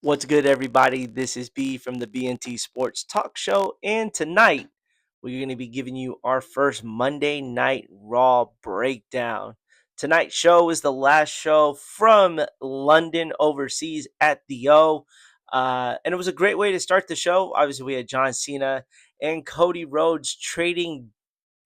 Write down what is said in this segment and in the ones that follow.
What's good, everybody? This is B from the BNT Sports Talk Show, and tonight we're going to be giving you our first Monday Night Raw breakdown. Tonight's show is the last show from London overseas at the O, and it was a great way to start the show. Obviously, we had John Cena and Cody Rhodes trading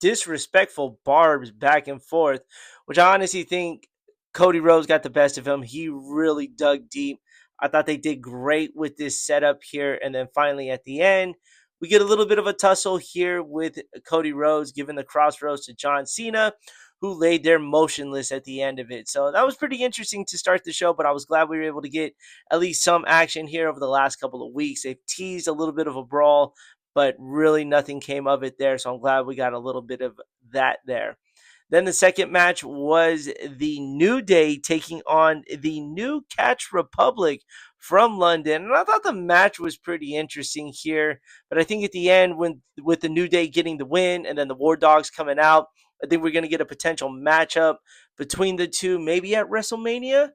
disrespectful barbs back and forth, which I honestly think Cody Rhodes got the best of him. He really dug deep. I thought they did great with this setup here. And then finally at the end, we get a little bit of a tussle here with Cody Rhodes giving the crossroads to John Cena, who laid there motionless at the end of it. So that was pretty interesting to start the show, but I was glad we were able to get at least some action here over the last couple of weeks. They've teased a little bit of a brawl, but really nothing came of it there. So I'm glad we got a little bit of that there. Then the second match was the New Day taking on the New Catch Republic from London. And I thought the match was pretty interesting here. But I think at the end, when with the New Day getting the win and then the War Dogs coming out, I think we're going to get a potential matchup between the two, maybe at WrestleMania.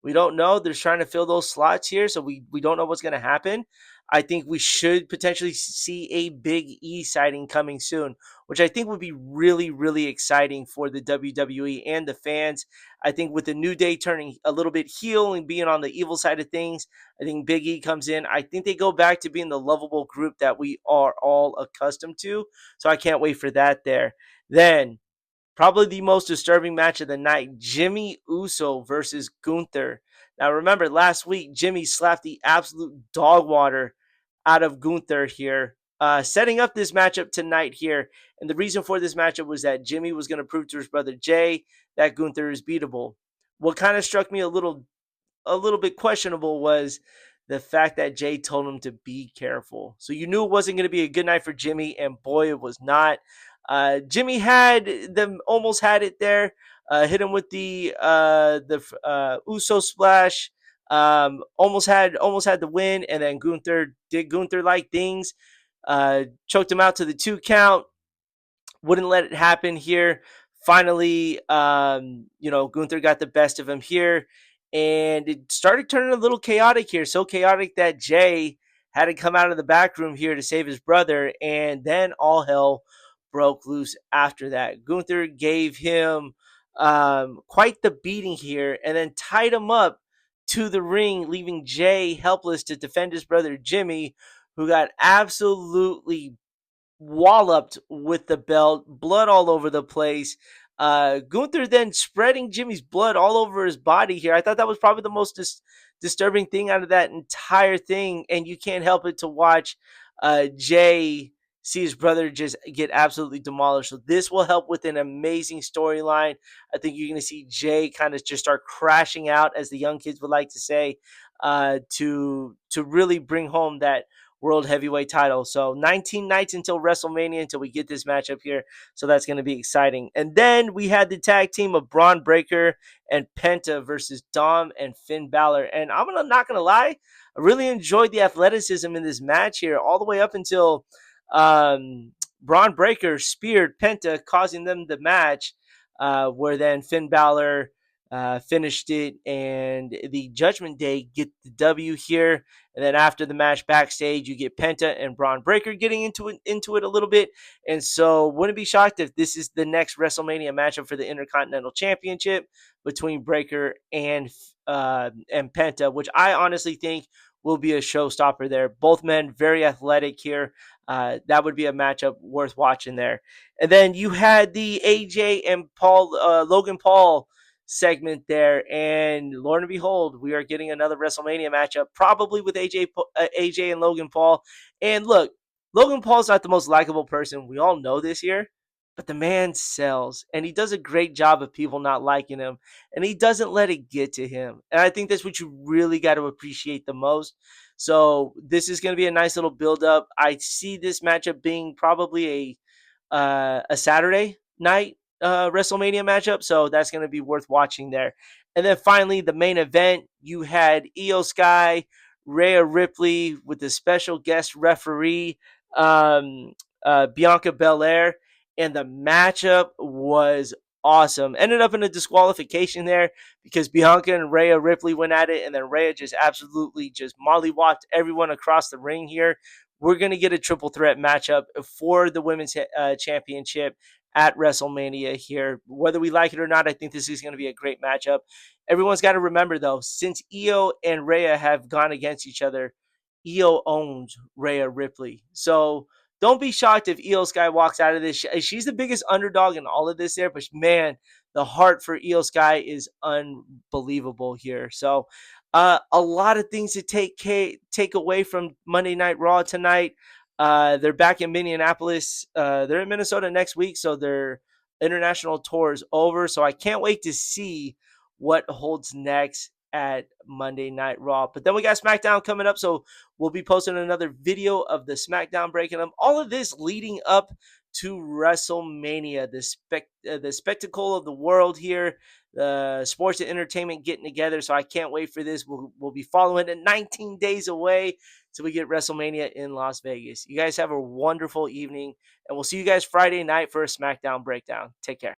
We don't know. They're trying to fill those slots here, so we don't know what's going to happen. I think we should potentially see a Big E sighting coming soon, which I think would be really, really exciting for the WWE and the fans. I think with the New Day turning a little bit heel and being on the evil side of things, I think Big E comes in. I think they go back to being the lovable group that we are all accustomed to. So I can't wait for that there. Then, probably the most disturbing match of the night, Jimmy Uso versus Gunther. Now, remember, last week, Jimmy slapped the absolute dog water out of Gunther here, setting up this matchup tonight here. And the reason for this matchup was that Jimmy was going to prove to his brother Jay that Gunther is beatable. What kind of struck me a little bit questionable was the fact that Jay told him to be careful. So you knew it wasn't going to be a good night for Jimmy, and boy, it was not. Jimmy had them almost had it there. Hit him with the Uso splash. Almost had the win, and then Gunther did Gunther like things. Choked him out to the 2 count. Wouldn't let it happen here. Finally, Gunther got the best of him here, and it started turning a little chaotic here. So chaotic that Jay had to come out of the back room here to save his brother, and then all hell broke loose after that. Gunther gave him quite the beating here, and then tied him up to the ring, leaving Jay helpless to defend his brother Jimmy, who got absolutely walloped with the belt, blood all over the place. Gunther then spreading Jimmy's blood all over his body here. I thought that was probably the most disturbing thing out of that entire thing, and you can't help it to watch Jay see his brother just get absolutely demolished. So this will help with an amazing storyline. I think you're going to see Jay kind of just start crashing out, as the young kids would like to say, to really bring home that World Heavyweight title. So 19 nights until WrestleMania until we get this matchup here. So that's going to be exciting. And then we had the tag team of Braun Breaker and Penta versus Dom and Finn Balor. And not gonna lie, I really enjoyed the athleticism in this match here, all the way up until Braun Breaker speared Penta, causing them the match. Where then Finn Balor finished it, and the Judgment Day get the W here. And then after the match backstage, you get Penta and Braun Breaker getting into it a little bit. And so, wouldn't be shocked if this is the next WrestleMania matchup for the Intercontinental Championship between Breaker and Penta, which I honestly think will be a showstopper there. Both men very athletic here. That would be a matchup worth watching there. And then you had the AJ and Logan Paul segment there, and lo and behold, we are getting another WrestleMania matchup, probably with AJ and Logan Paul. And look, Logan Paul's not the most likable person. We all know this here, but the man sells, and he does a great job of people not liking him, and he doesn't let it get to him. And I think that's what you really got to appreciate the most. So this is going to be a nice little build up. I see this matchup being probably a Saturday night WrestleMania matchup, so that's going to be worth watching there. And then finally, the main event, you had Io Sky, Rhea Ripley with the special guest referee, Bianca Belair, and the matchup was awesome. Ended up in a disqualification there because Bianca and Rhea Ripley went at it, and then Rhea just absolutely just mollywhopped everyone across the ring here. We're going to get a triple threat matchup for the women's championship at WrestleMania here. Whether we like it or not, I think this is going to be a great matchup. Everyone's got to remember, though, since Io and Rhea have gone against each other, Io owns Rhea Ripley. So don't be shocked if Io Sky walks out of this. She's the biggest underdog in all of this there, but man, the heart for Io Sky is unbelievable here. So a lot of things to take away from Monday Night Raw tonight. They're back in Minneapolis. They're in Minnesota next week, so their international tour is over. So I can't wait to see what holds next at Monday Night Raw. But then we got SmackDown coming up, so we'll be posting another video of the SmackDown breaking them. All of this leading up to WrestleMania, the spectacle of the world here, the sports and entertainment getting together. So I can't wait for this. We'll be following it 19 days away till we get WrestleMania in Las Vegas. You guys have a wonderful evening, and we'll see you guys Friday night for a SmackDown breakdown. Take care.